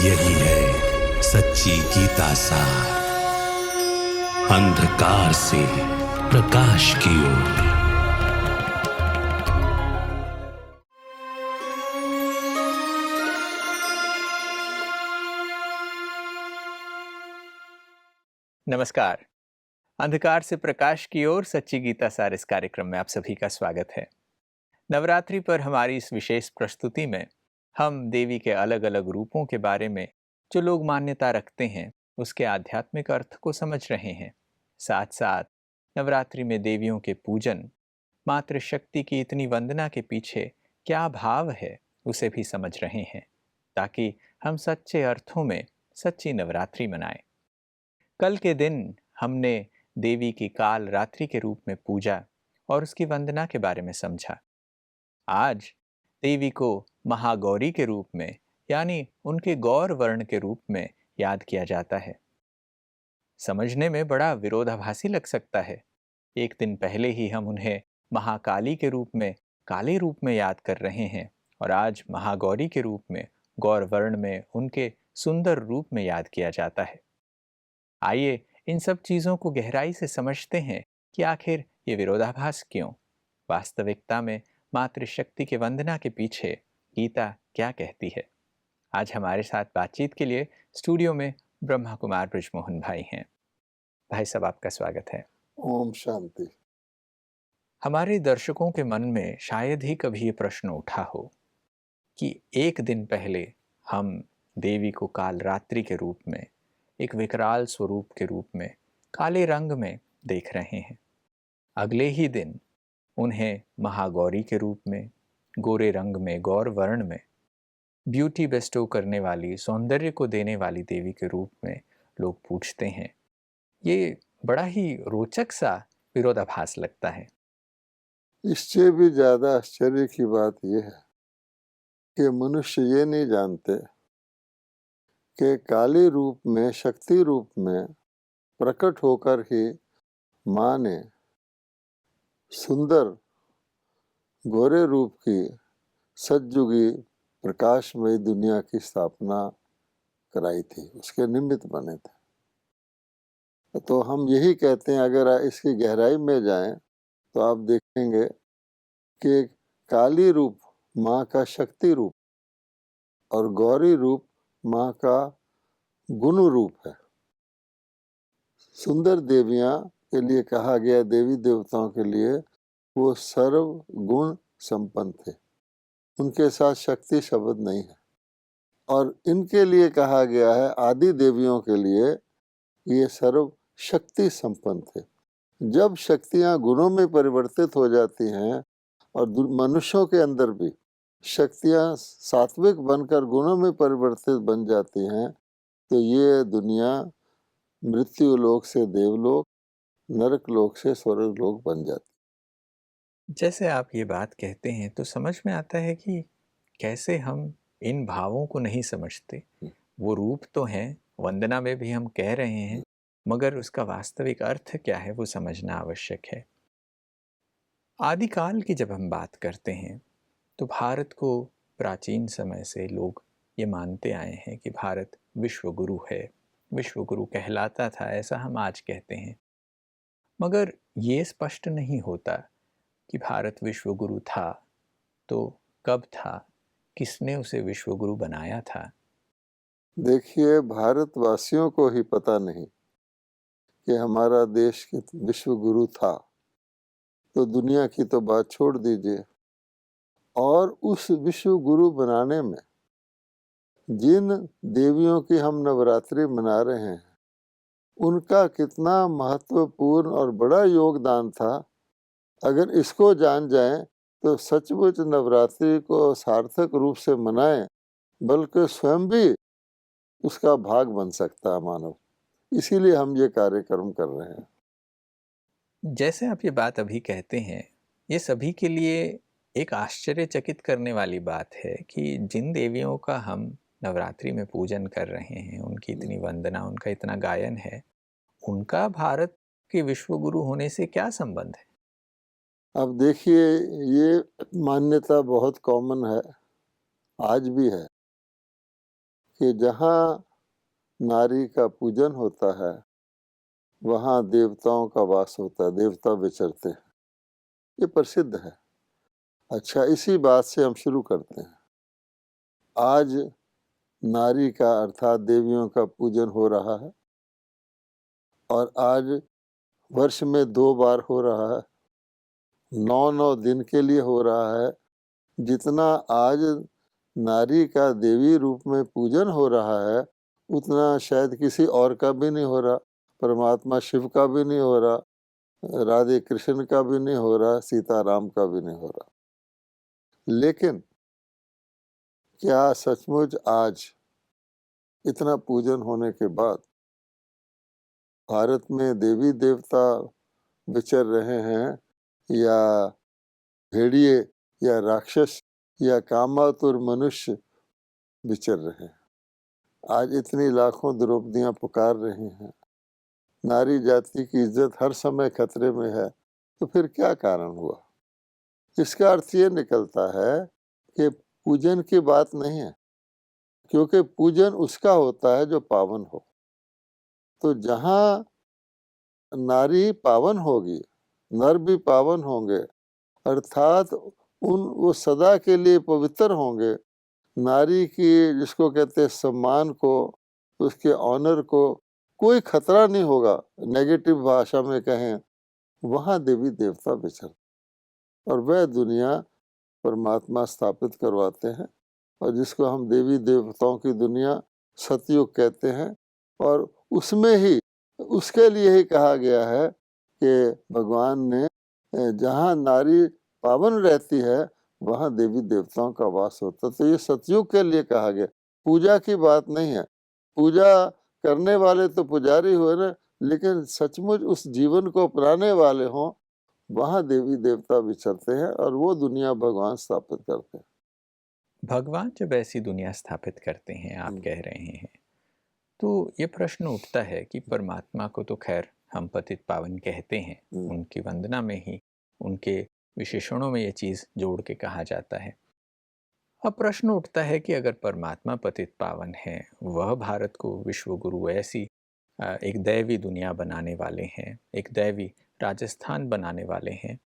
यही है सच्ची गीता सार। अंधकार से प्रकाश की ओर। नमस्कार। अंधकार से प्रकाश की ओर सच्ची गीता सार इस कार्यक्रम में आप सभी का स्वागत है। नवरात्रि पर हमारी इस विशेष प्रस्तुति में हम देवी के अलग अलग रूपों के बारे में जो लोग मान्यता रखते हैं उसके आध्यात्मिक अर्थ को समझ रहे हैं। साथ साथ नवरात्रि में देवियों के पूजन, मातृशक्ति की इतनी वंदना के पीछे क्या भाव है उसे भी समझ रहे हैं, ताकि हम सच्चे अर्थों में सच्ची नवरात्रि मनाएं। कल के दिन हमने देवी की काल रात्रि के रूप में पूजा और उसकी वंदना के बारे में समझा। आज देवी को महागौरी के रूप में यानी उनके गौर वर्ण के रूप में याद किया जाता है। समझने में बड़ा विरोधाभासी लग सकता है। एक दिन पहले ही हम उन्हें महाकाली के रूप में, काले रूप में याद कर रहे हैं और आज महागौरी के रूप में, गौर वर्ण में उनके सुंदर रूप में याद किया जाता है। आइए इन सब चीज़ों को गहराई से समझते हैं कि आखिर ये विरोधाभास क्यों। वास्तविकता में मातृशक्ति के वंदना के पीछे गीता क्या कहती है। आज हमारे साथ बातचीत के लिए स्टूडियो में ब्रह्मा कुमार ब्रजमोहन भाई हैं। भाई साहब, आपका स्वागत है। ओम शांति। हमारे दर्शकों के मन में शायद ही कभी ये प्रश्न उठा हो कि एक दिन पहले हम देवी को काल रात्रि के रूप में, एक विकराल स्वरूप के रूप में, काले रंग में देख रहे हैं। अगले ही दिन उन्हें महागौरी के रूप में, गोरे रंग में, गौर वर्ण में, ब्यूटी बेस्टो करने वाली, सौंदर्य को देने वाली देवी के रूप में लोग पूछते हैं। ये बड़ा ही रोचक सा विरोधाभास लगता है। इससे भी ज्यादा आश्चर्य की बात यह है कि मनुष्य ये नहीं जानते कि काली रूप में, शक्ति रूप में प्रकट होकर ही माँ ने सुंदर गोरे रूप की सतयुगी प्रकाशमयी दुनिया की स्थापना कराई थी, उसके निमित्त बने थे। तो हम यही कहते हैं, अगर इसकी गहराई में जाएं तो आप देखेंगे कि काली रूप माँ का शक्ति रूप और गौरी रूप माँ का गुण रूप है। सुंदर देवियां के लिए कहा गया, देवी देवताओं के लिए वो सर्व गुण संपन्न थे, उनके साथ शक्ति शब्द नहीं है। और इनके लिए कहा गया है, आदि देवियों के लिए ये सर्व शक्ति संपन्न थे। जब शक्तियां गुणों में परिवर्तित हो जाती हैं और मनुष्यों के अंदर भी शक्तियां सात्विक बनकर गुणों में परिवर्तित बन जाती हैं, तो ये दुनिया मृत्यु लोक से देवलोक, नरक लोक से स्वर्ग लोक बन जाती। जैसे आप ये बात कहते हैं तो समझ में आता है कि कैसे हम इन भावों को नहीं समझते। वो रूप तो हैं, वंदना में भी हम कह रहे हैं, मगर उसका वास्तविक अर्थ क्या है वो समझना आवश्यक है। आदिकाल की जब हम बात करते हैं तो भारत को प्राचीन समय से लोग ये मानते आए हैं कि भारत विश्वगुरु है, विश्वगुरु कहलाता था, ऐसा हम आज कहते हैं। मगर ये स्पष्ट नहीं होता कि भारत विश्वगुरु था तो कब था, किसने उसे विश्वगुरु बनाया था। देखिए, भारतवासियों को ही पता नहीं कि हमारा देश विश्व गुरु था, तो दुनिया की तो बात छोड़ दीजिए। और उस विश्व गुरु बनाने में जिन देवियों की हम नवरात्रि मना रहे हैं, उनका कितना महत्वपूर्ण और बड़ा योगदान था, अगर इसको जान जाएं तो सचमुच नवरात्रि को सार्थक रूप से मनाएं, बल्कि स्वयं भी उसका भाग बन सकता है मानव। इसीलिए हम ये कार्यक्रम कर रहे हैं। जैसे आप ये बात अभी कहते हैं, ये सभी के लिए एक आश्चर्यचकित करने वाली बात है कि जिन देवियों का हम नवरात्रि में पूजन कर रहे हैं, उनकी इतनी वंदना, उनका इतना गायन है, उनका भारत के विश्वगुरु होने से क्या संबंध है? अब देखिए, ये मान्यता बहुत कॉमन है, आज भी है, कि जहाँ नारी का पूजन होता है वहाँ देवताओं का वास होता है, देवता विचरते हैं। ये प्रसिद्ध है। अच्छा, इसी बात से हम शुरू करते हैं। आज नारी का अर्थात देवियों का पूजन हो रहा है और आज वर्ष में 2 बार हो रहा है, 9 दिन के लिए हो रहा है। जितना आज नारी का देवी रूप में पूजन हो रहा है उतना शायद किसी और का भी नहीं हो रहा, परमात्मा शिव का भी नहीं हो रहा, राधे कृष्ण का भी नहीं हो रहा, सीताराम का भी नहीं हो रहा। लेकिन क्या सचमुच आज इतना पूजन होने के बाद भारत में देवी देवता विचर रहे हैं या भेड़िए या राक्षस या कामातुर मनुष्य विचर रहे हैं? आज इतनी लाखों द्रौपदियां पुकार रही हैं, नारी जाति की इज्जत हर समय खतरे में है, तो फिर क्या कारण हुआ? इसका अर्थ ये निकलता है कि पूजन की बात नहीं है, क्योंकि पूजन उसका होता है जो पावन हो। तो जहाँ नारी पावन होगी, नर भी पावन होंगे, अर्थात वो सदा के लिए पवित्र होंगे। नारी की जिसको कहते हैं सम्मान को, उसके ऑनर को कोई खतरा नहीं होगा, नेगेटिव भाषा में कहें, वहाँ देवी देवता विचर और वह दुनिया परमात्मा स्थापित करवाते हैं। और जिसको हम देवी देवताओं की दुनिया सतयुग कहते हैं। और उसमें ही उसके लिए ही कहा गया है कि भगवान ने जहाँ नारी पावन रहती है वहाँ देवी देवताओं का वास होता है। तो ये सतयुग के लिए कहा गया, पूजा की बात नहीं है। पूजा करने वाले तो पुजारी हुए ना, लेकिन सचमुच उस जीवन को अपनाने वाले हों वहाँ देवी देवता विचरते हैं और वो दुनिया भगवान स्थापित करते हैं। भगवान जब ऐसी दुनिया स्थापित करते हैं, आप कह रहे हैं, तो ये प्रश्न उठता है कि परमात्मा को तो खैर हम पतित पावन कहते हैं, उनकी वंदना में ही उनके विशेषणों में ये चीज़ जोड़ के कहा जाता है। अब प्रश्न उठता है कि अगर परमात्मा पतित पावन है, वह भारत को विश्व गुरु ऐसी एक दैवी दुनिया बनाने वाले हैं, एक दैवी राजस्थान बनाने वाले हैं,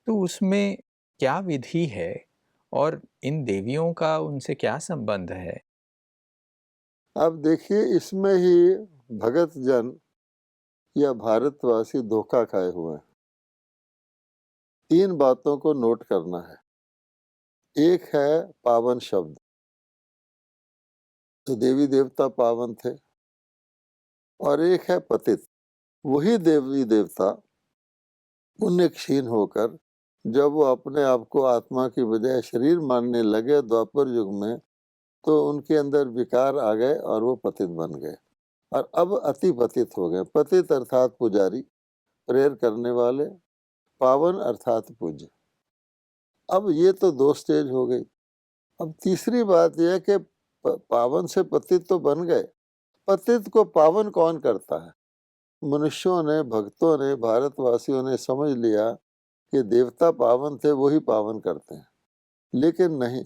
तो उसमें क्या विधि है और इन देवियों का उनसे क्या संबंध है? अब देखिए, इसमें ही भगत जन या भारतवासी धोखा खाए हुए हैं। 3 बातों को नोट करना है। एक है पावन शब्द, तो देवी देवता पावन थे, और एक है पतित। वही देवी देवता पुण्य क्षीण होकर जब वो अपने आप को आत्मा की बजाय शरीर मानने लगे द्वापर युग में, तो उनके अंदर विकार आ गए और वो पतित बन गए और अब अति पतित हो गए। पतित अर्थात पुजारी, प्रेयर करने वाले, पावन अर्थात पूज्य। अब ये तो 2 स्टेज हो गई। अब तीसरी बात यह है कि पावन से पतित तो बन गए, पतित को पावन कौन करता है? मनुष्यों ने, भक्तों ने, भारतवासियों ने समझ लिया कि देवता पावन थे, वही पावन करते हैं। लेकिन नहीं,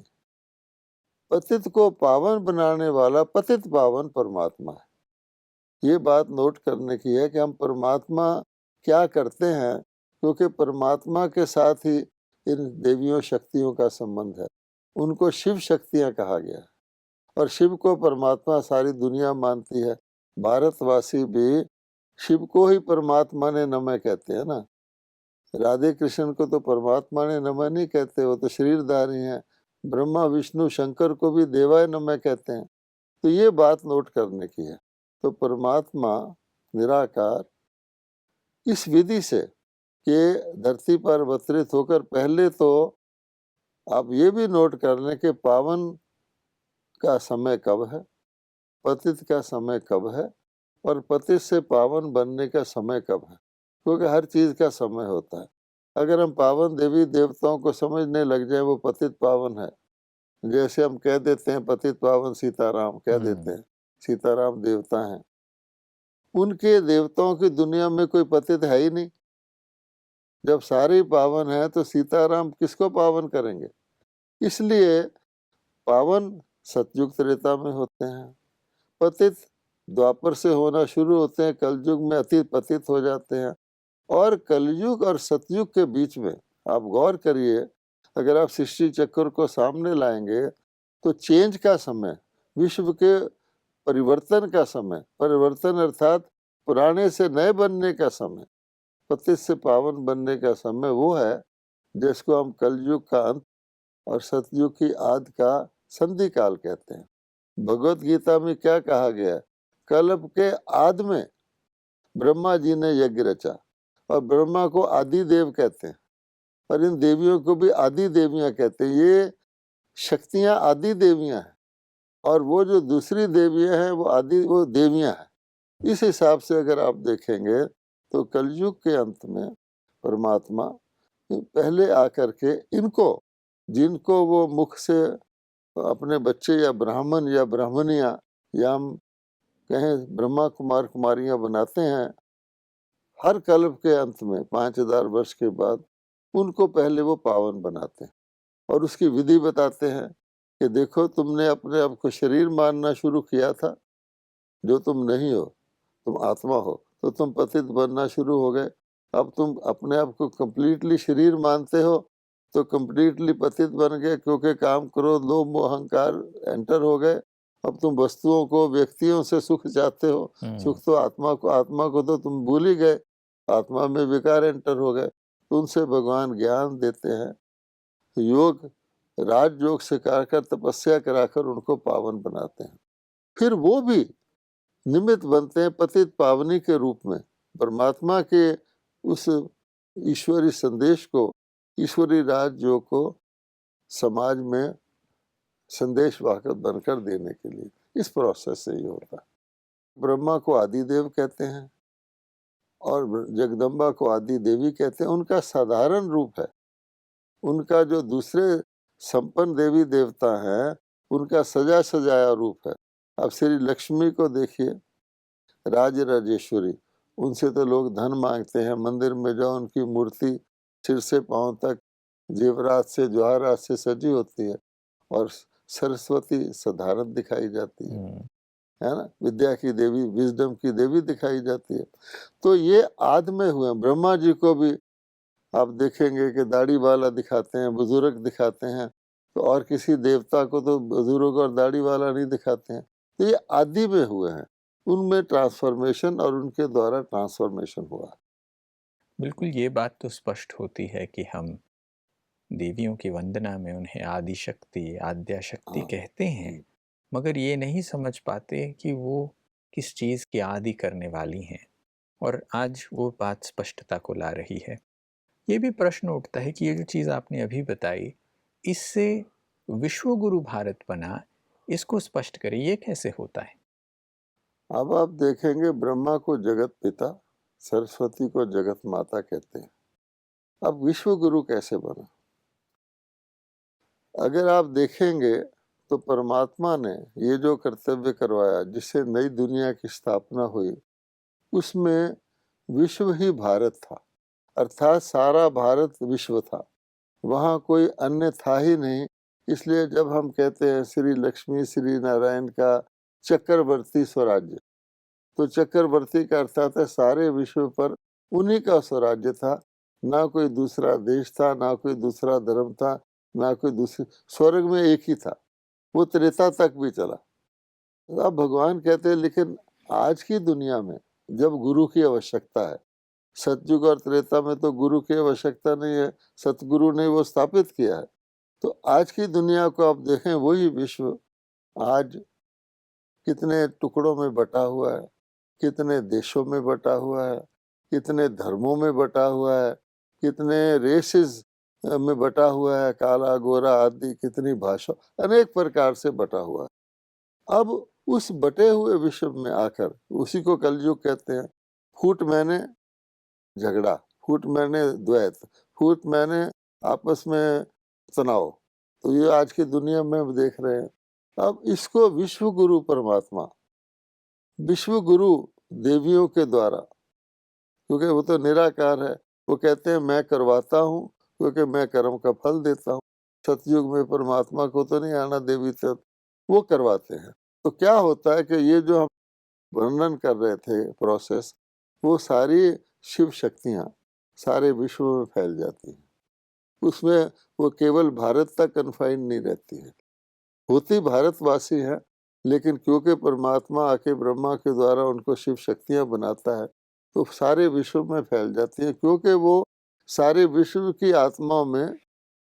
पतित को पावन बनाने वाला पतित पावन परमात्मा है। ये बात नोट करने की है कि हम परमात्मा क्या करते हैं, क्योंकि परमात्मा के साथ ही इन देवियों शक्तियों का संबंध है। उनको शिव शक्तियाँ कहा गया है और शिव को परमात्मा सारी दुनिया मानती है। भारतवासी भी शिव को ही परमात्मा ने नमः कहते हैं ना। राधे कृष्ण को तो परमात्मा ने नमः नहीं कहते, वो तो शरीरधारी हैं। ब्रह्मा विष्णु शंकर को भी देवाय नमः कहते हैं। तो ये बात नोट करने की है। तो परमात्मा निराकार इस विधि से कि धरती पर अवतरित होकर पहले तो आप ये भी नोट कर लें कि पावन का समय कब है, पतित का समय कब है और पतित से पावन बनने का समय कब है, क्योंकि हर चीज का समय होता है। अगर हम पावन देवी देवताओं को समझने लग जाए वो पतित पावन है, जैसे हम कह देते हैं पतित पावन सीताराम कह देते हैं, सीताराम देवता हैं, उनके देवताओं की दुनिया में कोई पतित है ही नहीं। जब सारे पावन है तो सीताराम किसको पावन करेंगे? इसलिए पावन सतयुग त्रेता में होते हैं, पतित द्वापर से होना शुरू होते हैं, कलयुग में अति पतित हो जाते हैं। और कलयुग और सतयुग के बीच में आप गौर करिए, अगर आप सृष्टि चक्र को सामने लाएंगे तो चेंज का समय, विश्व के परिवर्तन का समय, परिवर्तन अर्थात पुराने से नए बनने का समय, पतित से पावन बनने का समय वो है जिसको हम कलयुग का अंत और सतयुग की आदि का संधि काल कहते हैं। भगवत गीता में क्या कहा गया है? कल्प के आदि में ब्रह्मा जी ने यज्ञ रचा, और ब्रह्मा को आदि देव कहते हैं, और इन देवियों को भी आदि देवियां कहते हैं। ये शक्तियां आदि देवियां हैं, और वो जो दूसरी देवियां हैं वो देवियां हैं। इस हिसाब से अगर आप देखेंगे तो कलयुग के अंत में परमात्मा पहले आकर के इनको, जिनको वो मुख से अपने बच्चे या ब्राह्मण या ब्राह्मणियां या हम कहें ब्रह्मा कुमार कुमारियां बनाते हैं, हर कल्प के अंत में 5000 वर्ष के बाद उनको पहले वो पावन बनाते हैं और उसकी विधि बताते हैं कि देखो तुमने अपने आप को शरीर मानना शुरू किया था, जो तुम नहीं हो, तुम आत्मा हो, तो तुम पतित बनना शुरू हो गए। अब तुम अपने आप को कंप्लीटली शरीर मानते हो तो कंप्लीटली पतित बन गए, क्योंकि काम क्रोध लोभ मोह अहंकार एंटर हो गए। अब तुम वस्तुओं को व्यक्तियों से सुख चाहते हो, सुख तो आत्मा को तो तुम भूल ही गए, आत्मा में विकार एंटर हो गए। तो उनसे भगवान ज्ञान देते हैं, योग राजयोग सिखाकर तपस्या कराकर उनको पावन बनाते हैं। फिर वो भी निमित्त बनते हैं पतित पावनी के रूप में, परमात्मा के उस ईश्वरी संदेश को, ईश्वरी राजयोग को समाज में संदेश वाहक बनकर देने के लिए इस प्रोसेस से ही होता है। ब्रह्मा को आदि देव कहते हैं और जगदम्बा को आदि देवी कहते हैं। उनका साधारण रूप है, उनका जो दूसरे संपन्न देवी देवता हैं उनका सजा सजाया रूप है। अब श्री लक्ष्मी को देखिए, राज राजेश्वरी, उनसे तो लोग धन मांगते हैं, मंदिर में जाओ उनकी मूर्ति सिर से पांव तक जेवरात से जवाहरात से सजी होती है, और सरस्वती साधारण दिखाई जाती है ना, विद्या की देवी, विजडम की देवी दिखाई जाती है। तो ये आदि में हुए। ब्रह्मा जी को भी आप देखेंगे कि दाढ़ी वाला दिखाते हैं, बुजुर्ग दिखाते हैं, तो और किसी देवता को तो बुजुर्ग और दाढ़ी वाला नहीं दिखाते हैं। तो ये आदि में हुए हैं, उनमें ट्रांसफॉर्मेशन और उनके द्वारा ट्रांसफॉर्मेशन हुआ। बिल्कुल, ये बात तो स्पष्ट होती है कि हम देवियों की वंदना में उन्हें आदि शक्ति, आद्या शक्ति कहते हैं, मगर ये नहीं समझ पाते कि वो किस चीज़ की आदि करने वाली हैं, और आज वो बात स्पष्टता को ला रही है। ये भी प्रश्न उठता है कि ये जो चीज़ आपने अभी बताई, इससे विश्वगुरु भारत बना, इसको स्पष्ट करें, ये कैसे होता है? अब आप देखेंगे ब्रह्मा को जगत पिता, सरस्वती को जगत माता कहते हैं। अब विश्व गुरु कैसे बना? अगर आप देखेंगे तो परमात्मा ने ये जो कर्तव्य करवाया जिससे नई दुनिया की स्थापना हुई, उसमें विश्व ही भारत था, अर्थात सारा भारत विश्व था, वहाँ कोई अन्य था ही नहीं। इसलिए जब हम कहते हैं श्री लक्ष्मी श्री नारायण का चक्रवर्ती स्वराज्य, तो चक्रवर्ती का अर्थात है सारे विश्व पर उन्हीं का स्वराज्य था, ना कोई दूसरा देश था, ना कोई दूसरा धर्म था, ना कोई दूसरी, स्वर्ग में एक ही था, वो त्रेता तक भी चला। अब भगवान कहते हैं लेकिन आज की दुनिया में जब गुरु की आवश्यकता है, सतयुग और त्रेता में तो गुरु की आवश्यकता नहीं है, सतगुरु ने वो स्थापित किया है। तो आज की दुनिया को आप देखें, वही विश्व आज कितने टुकड़ों में बटा हुआ है, कितने देशों में बटा हुआ है, कितने धर्मों में बटा हुआ है, कितने रेसेस में बटा हुआ है, काला गोरा आदि, कितनी भाषा, अनेक प्रकार से बटा हुआ है। अब उस बटे हुए विश्व में आकर, उसी को कलयुग कहते हैं, फूट मैंने झगड़ा, फूट मैंने द्वैत, फूट मैंने आपस में तनाव, तो ये आज की दुनिया में हम देख रहे हैं। अब इसको विश्व गुरु परमात्मा, विश्व गुरु देवियों के द्वारा, क्योंकि वो तो निराकार है, वो कहते हैं मैं करवाता हूँ क्योंकि मैं कर्म का फल देता हूँ। सतयुग में परमात्मा को तो नहीं आना देवी तक, वो करवाते हैं। तो क्या होता है कि ये जो हम वर्णन कर रहे थे प्रोसेस, वो सारी शिव शक्तियाँ सारे विश्व में फैल जाती हैं। उसमें वो केवल भारत तक कन्फाइंड नहीं रहती है, होती भारतवासी है, लेकिन क्योंकि परमात्मा आके ब्रह्मा के द्वारा उनको शिव शक्तियाँ बनाता है, तो सारे विश्व में फैल जाती हैं, क्योंकि वो सारे विश्व की आत्माओं में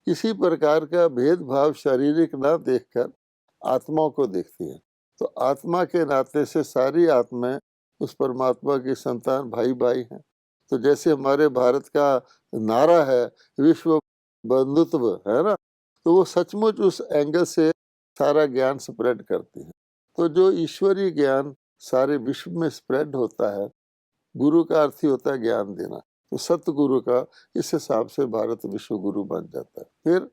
किसी प्रकार का भेदभाव शारीरिक ना देखकर आत्माओं को देखती है। तो आत्मा के नाते से सारी आत्माएं उस परमात्मा की संतान भाई भाई हैं। तो जैसे हमारे भारत का नारा है विश्व बंधुत्व, है ना, तो वो सचमुच उस एंगल से सारा ज्ञान स्प्रेड करती है। तो जो ईश्वरीय ज्ञान सारे विश्व में स्प्रेड होता है, गुरु का अर्थ ही होता है ज्ञान देना, तो सतगुरु का इस हिसाब से भारत विश्व गुरु बन जाता है। फिर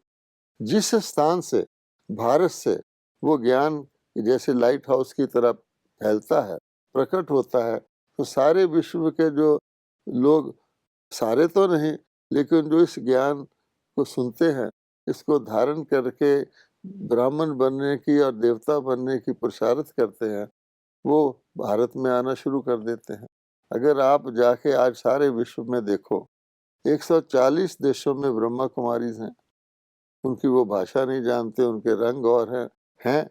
जिस स्थान से भारत से वो ज्ञान जैसे लाइट हाउस की तरह फैलता है, प्रकट होता है, तो सारे विश्व के जो लोग, सारे तो नहीं, लेकिन जो इस ज्ञान को सुनते हैं, इसको धारण करके ब्राह्मण बनने की और देवता बनने की प्रसारित करते हैं, वो भारत में आना शुरू कर देते हैं। अगर आप जाके आज सारे विश्व में देखो, 140 देशों में ब्रह्मा कुमारीज हैं, उनकी वो भाषा नहीं जानते, उनके रंग और हैं।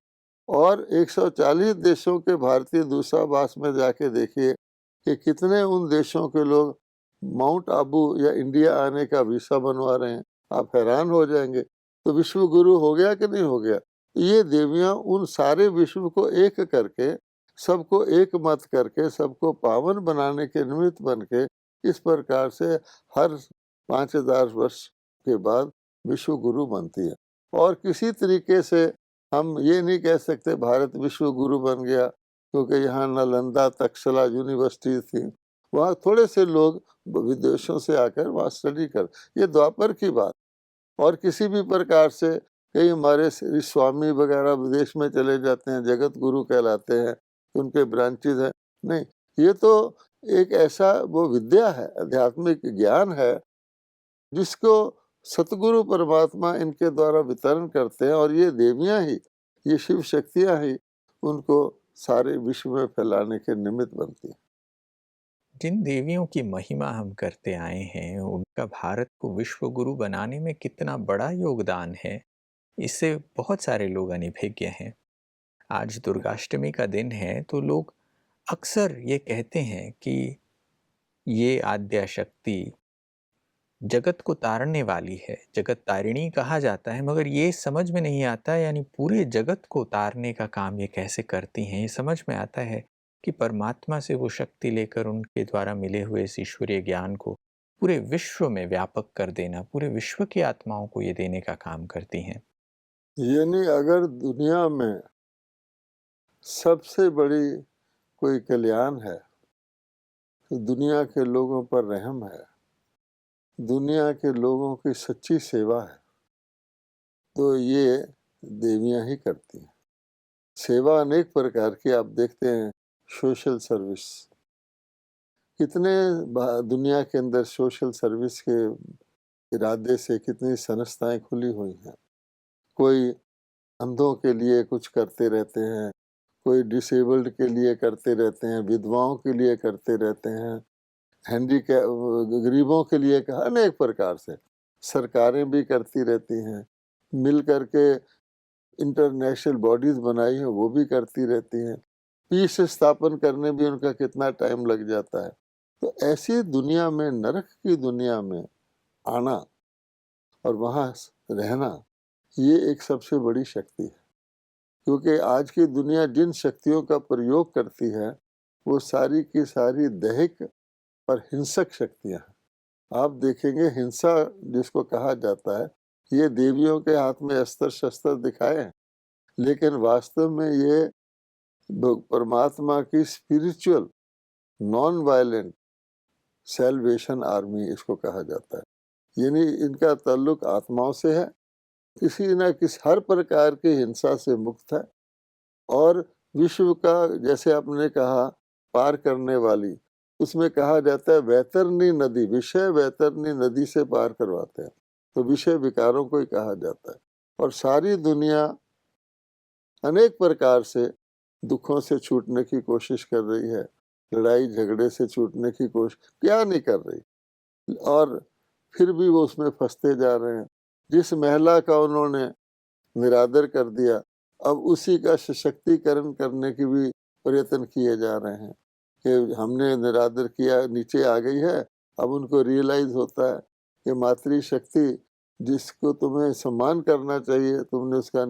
और 140 देशों के भारतीय दूतावास में जाके देखिए कि कितने उन देशों के लोग माउंट आबू या इंडिया आने का वीसा बनवा रहे हैं, आप हैरान हो जाएंगे। तो विश्व गुरु हो गया कि नहीं हो गया? ये देवियां उन सारे विश्व को एक करके, सबको एक मत करके, सबको पावन बनाने के निमित्त बन के इस प्रकार से हर 5000 वर्ष के बाद विश्व गुरु बनती है। और किसी तरीके से हम ये नहीं कह सकते भारत विश्व गुरु बन गया क्योंकि यहाँ नालंदा तक्षशिला यूनिवर्सिटी थी, वहाँ थोड़े से लोग विदेशों से आकर वहाँ स्टडी कर, ये द्वापर की बात। और किसी भी प्रकार से कई हमारे श्री स्वामी वगैरह विदेश में चले जाते हैं, जगत गुरु कहलाते हैं, उनके ब्रांचेज हैं, नहीं, ये तो एक ऐसा वो विद्या है, आध्यात्मिक ज्ञान है, जिसको सतगुरु परमात्मा इनके द्वारा वितरण करते हैं। और ये देवियां ही, ये शिव शक्तियां ही उनको सारे विश्व में फैलाने के निमित्त बनती हैं। जिन देवियों की महिमा हम करते आए हैं, उनका भारत को विश्व गुरु बनाने में कितना बड़ा योगदान है, इससे बहुत सारे लोग अनभिज्ञ हैं। आज दुर्गाष्टमी का दिन है, तो लोग अक्सर ये कहते हैं कि ये आद्या शक्ति जगत को तारने वाली है, जगत तारिणी कहा जाता है, मगर ये समझ में नहीं आता, यानी पूरे जगत को तारने का काम ये कैसे करती हैं। ये समझ में आता है कि परमात्मा से वो शक्ति लेकर उनके द्वारा मिले हुए इस ईश्वरीय ज्ञान को पूरे विश्व में व्यापक कर देना, पूरे विश्व की आत्माओं को ये देने का काम करती हैं। यानी अगर दुनिया में सबसे बड़ी कोई कल्याण है तो दुनिया के लोगों पर रहम है, दुनिया के लोगों की सच्ची सेवा है, तो ये देवियां ही करती हैं। सेवा अनेक प्रकार की आप देखते हैं, सोशल सर्विस, कितने दुनिया के अंदर सोशल सर्विस के इरादे से कितनी संस्थाएं खुली हुई हैं। कोई अंधों के लिए कुछ करते रहते हैं, कोई डिसेबल्ड के लिए करते रहते हैं, विधवाओं के लिए करते रहते हैं, गरीबों के लिए, अनेक प्रकार से सरकारें भी करती रहती हैं, मिल करके इंटरनेशनल बॉडीज बनाई हैं, वो भी करती रहती हैं। पीस स्थापन करने भी उनका कितना टाइम लग जाता है। तो ऐसी दुनिया में, नरक की दुनिया में आना और वहाँ रहना, ये एक सबसे बड़ी शक्ति है। क्योंकि आज की दुनिया जिन शक्तियों का प्रयोग करती है, वो सारी की सारी दैहिक और हिंसक शक्तियां हैं। आप देखेंगे हिंसा जिसको कहा जाता है, ये देवियों के हाथ में अस्त्र शस्त्र दिखाए हैं, लेकिन वास्तव में ये परमात्मा की spiritual non violent salvation army इसको कहा जाता है। यानी इनका ताल्लुक आत्माओं से है, किसी न किसी हर प्रकार की हिंसा से मुक्त है। और विश्व का, जैसे आपने कहा, पार करने वाली, उसमें कहा जाता है वैतरणी नदी, विषय वैतरणी नदी से पार करवाते हैं, तो विषय विकारों को ही कहा जाता है। और सारी दुनिया अनेक प्रकार से दुखों से छूटने की कोशिश कर रही है, लड़ाई झगड़े से छूटने की कोशिश क्या नहीं कर रही, और फिर भी वो उसमें फंसते जा रहे हैं। जिस महिला का उन्होंने निरादर कर दिया, अब उसी का सशक्तिकरण करने की भी प्रयत्न किए जा रहे हैं कि हमने निरादर किया, नीचे आ गई है। अब उनको रियलाइज होता है कि मातृशक्ति जिसको तुम्हें सम्मान करना चाहिए, तुमने उसका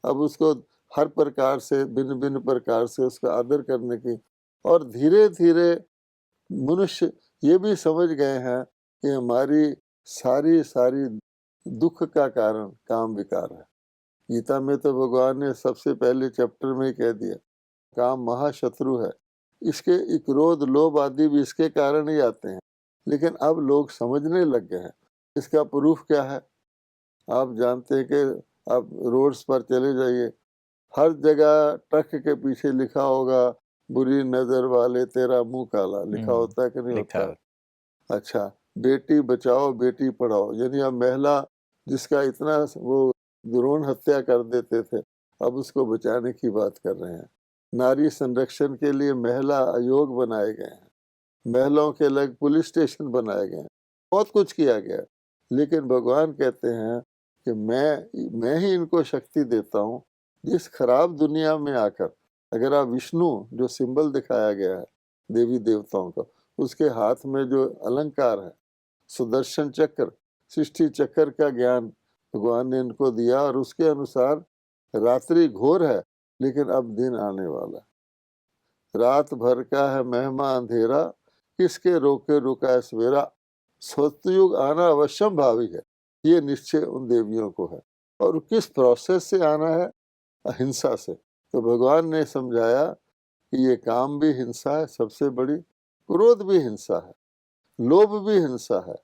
अब उसको हर प्रकार से भिन्न भिन्न प्रकार से उसका आदर करने की, और धीरे धीरे मनुष्य ये भी समझ गए हैं कि हमारी सारी सारी दुख का कारण काम विकार है। गीता में तो भगवान ने सबसे पहले चैप्टर में ही कह दिया, काम महाशत्रु है। इसके क्रोध लोभ आदि भी इसके कारण ही आते हैं, लेकिन अब लोग समझने लग गए हैं। इसका प्रूफ क्या है? आप जानते हैं कि आप रोड्स पर चले जाइए, हर जगह ट्रक के पीछे लिखा होगा, बुरी नजर वाले तेरा मुंह काला, लिखा होता है कि नहीं लिखा होता है? अच्छा, बेटी बचाओ बेटी पढ़ाओ, यानी अब महिला जिसका इतना वो भ्रूण हत्या कर देते थे, अब उसको बचाने की बात कर रहे हैं। नारी संरक्षण के लिए महिला आयोग बनाए गए हैं, महिलाओं के अलग पुलिस स्टेशन बनाए गए हैं, बहुत कुछ किया गया है। लेकिन भगवान कहते हैं कि मैं ही इनको शक्ति देता हूँ। जिस खराब दुनिया में आकर, अगर आप विष्णु जो सिंबल दिखाया गया है देवी देवताओं का, उसके हाथ में जो अलंकार है सुदर्शन चक्र, सृष्टि चक्र का ज्ञान भगवान ने इनको दिया, और उसके अनुसार रात्रि घोर है लेकिन अब दिन आने वाला है। रात भर का है महिमा अंधेरा, किसके रोके रुका सवेरा, सतयुग आना अवश्यम भावी है। ये निश्चय उन देवियों को है, और किस प्रोसेस से आना है? अहिंसा से। तो भगवान ने समझाया कि ये काम भी हिंसा है सबसे बड़ी, क्रोध भी हिंसा है, लोभ भी हिंसा है,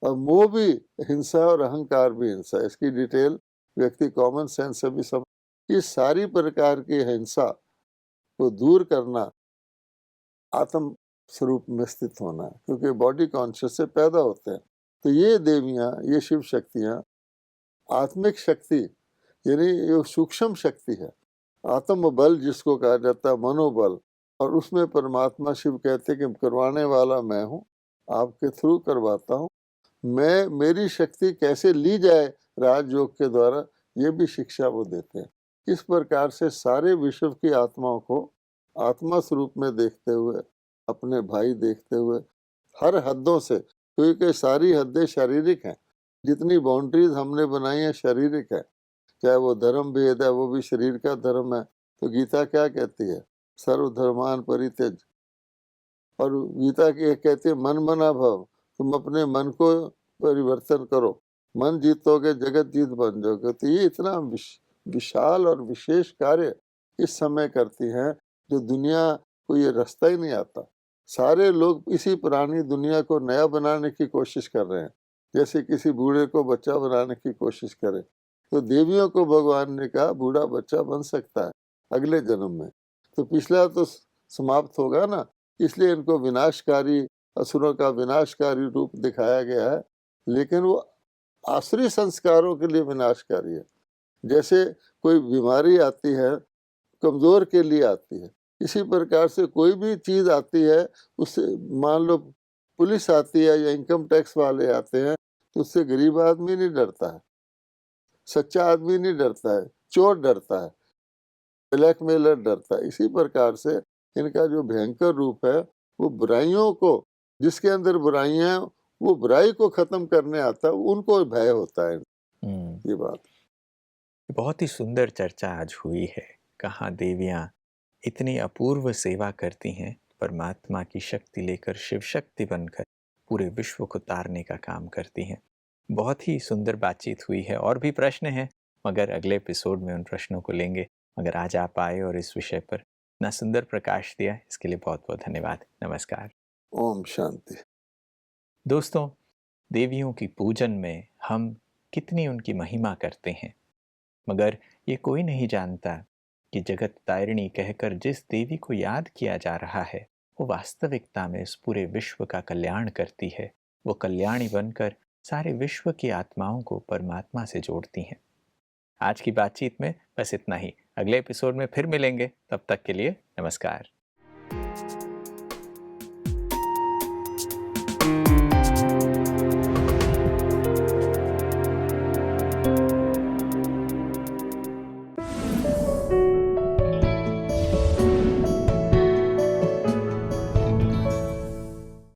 और मोह भी हिंसा है, और अहंकार भी हिंसा है। इसकी डिटेल व्यक्ति कॉमन सेंस से भी समझ। इस सारी प्रकार की हिंसा को दूर करना आत्म स्वरूप में स्थित होना है, क्योंकि बॉडी कॉन्शियस से पैदा होते हैं। तो ये देवियां, ये शिव शक्तियां आत्मिक शक्ति, यानी ये सूक्ष्म शक्ति है। आत्म बल जिसको कहा जाता है, मनोबल, और उसमें परमात्मा शिव कहते हैं कि करवाने वाला मैं हूँ, आपके थ्रू करवाता हूँ। मेरी शक्ति कैसे ली जाए राजयोग के द्वारा, ये भी शिक्षा वो देते हैं। इस प्रकार से सारे विश्व की आत्माओं को आत्मा स्वरूप में देखते हुए, अपने भाई देखते हुए, हर हदों से, क्योंकि सारी हदें शारीरिक हैं, जितनी बाउंड्रीज हमने बनाई है शारीरिक है। चाहे वो धर्म भेद है, वो भी शरीर का धर्म है। तो गीता क्या कहती है? सर्वधर्मान परित्यज। और गीता की कहती है मन मना भव, तुम अपने मन को परिवर्तन करो, मन जीतोगे जगत जीत बन जाओगे। तो ये इतना विशाल और विशेष कार्य इस समय करती हैं, जो दुनिया को ये रास्ता ही नहीं आता। सारे लोग इसी पुरानी दुनिया को नया बनाने की कोशिश कर रहे हैं, जैसे किसी बूढ़े को बच्चा बनाने की कोशिश करे। तो देवियों को भगवान ने कहा बूढ़ा बच्चा बन सकता है अगले जन्म में। तो पिछला तो समाप्त होगा ना, इसलिए इनको विनाशकारी, असुरों का विनाशकारी रूप दिखाया गया है, लेकिन वो आसुरी संस्कारों के लिए विनाशकारी है। जैसे कोई बीमारी आती है कमजोर के लिए आती है, इसी प्रकार से कोई भी चीज आती है, उससे मान लो पुलिस आती है या इनकम टैक्स वाले आते हैं, तो उससे गरीब आदमी नहीं डरता है, सच्चा आदमी नहीं डरता है, चोर डरता है, ब्लैकमेलर डरता है। इसी प्रकार से इनका जो भयंकर रूप है, वो बुराइयों को, जिसके अंदर बुराइयां हैं, वो बुराई को खत्म करने आता है, उनको भय होता है। ये बात बहुत ही सुंदर चर्चा आज हुई है। कहाँ देवियाँ इतनी अपूर्व सेवा करती हैं, परमात्मा की शक्ति लेकर शिव शक्ति बनकर पूरे विश्व को तारने का काम करती हैं। बहुत ही सुंदर बातचीत हुई है। और भी प्रश्न हैं, मगर अगले एपिसोड में उन प्रश्नों को लेंगे। मगर आज आप आए और इस विषय पर इतना सुंदर प्रकाश दिया, इसके लिए बहुत बहुत धन्यवाद। नमस्कार। ओम शांति। दोस्तों, देवियों की पूजन में हम कितनी उनकी महिमा करते हैं, मगर ये कोई नहीं जानता कि जगत तारिणी कहकर जिस देवी को याद किया जा रहा है, वो वास्तविकता में इस पूरे विश्व का कल्याण करती है। वो कल्याणी बनकर सारे विश्व की आत्माओं को परमात्मा से जोड़ती हैं। आज की बातचीत में बस इतना ही। अगले एपिसोड में फिर मिलेंगे, तब तक के लिए नमस्कार।